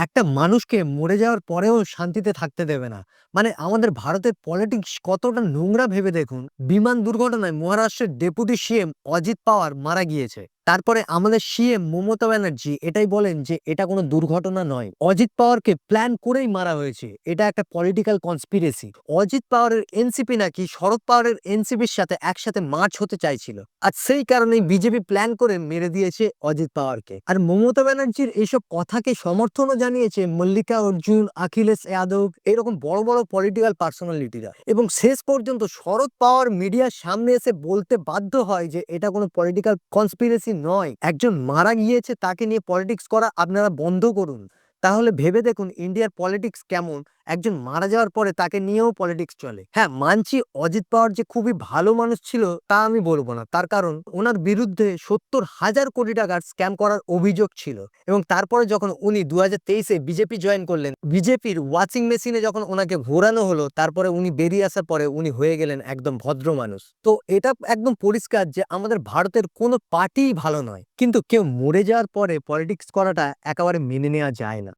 একটা মানুষকে মরে যাওয়ার পরেও শান্তিতে থাকতে দেবে না। মানে আমাদের ভারতের পলিটিক্স কতটা নোংরা ভেবে দেখুন। বিমান দুর্ঘটনায় মহারাষ্ট্রের ডেপুটি সিএম অজিত পাওয়ার মারা গিয়েছে। তারপরে আমাদের সিএম মমতা ব্যানার্জি এটাই বলেন যে এটা কোনো দুর্ঘটনা নয়। অজিত পাওয়ারকে প্ল্যান করেই মারা হয়েছে। এটা একটা পলিটিক্যাল কনস্পিরেসি। অজিত পাওয়ারের এনসিপি নাকি শরদ পাওয়ারের এনসিপির সাথে একসাথে মার্চ হতে চাইছিল। আর সেই কারণেই বিজেপি প্ল্যান করে মেরে দিয়েছে অজিত পাওয়ারকে। আর মমতা ব্যানার্জির এইসব কথাকে সমর্থনও জানিয়েছে মল্লিকা অর্জুন, অখিলেশ যাদব, এরকম বড় বড় পলিটিক্যাল পার্সোনালিটিরা। এবং শেষ পর্যন্ত শরদ পাওয়ার মিডিয়ার সামনে এসে বলতে বাধ্য হয় যে এটা কোনো পলিটিক্যাল কনস্পিরেসি নয়, একজন মারা গিয়েছে তাকে নিয়ে পলিটিক্স করা আপনারা বন্ধ করুন। তাহলে ভেবে দেখুন ইন্ডিয়ার পলিটিক্স কেমন। একজন মারা যাওয়ার পরে তাকে নিয়েও পলিটিক্স চলে। হ্যাঁ, মানছি অজিত পাওয়ার যে খুবই ভালো মানুষ ছিল তা আমি বলবো না, তার কারণ ওনার বিরুদ্ধে 70,000 কোটি টাকার স্ক্যাম করার অভিযোগ ছিল। এবং তারপরে যখন উনি 2023-এ বিজেপি জয়েন করলেন, বিজেপির ওয়াচিং মেশিনে যখন ওনাকে ঘোরানো হলো, তারপরে উনি বেরিয়ে আসার পরে উনি হয়ে গেলেন একদম ভদ্র মানুষ। তো এটা একদম পরিষ্কার যে আমাদের ভারতের কোনো পার্টিই ভালো নয়, কিন্তু কেউ মরে যাওয়ার পরে পলিটিক্স করাটা একেবারে মেনে নেওয়া যায় না।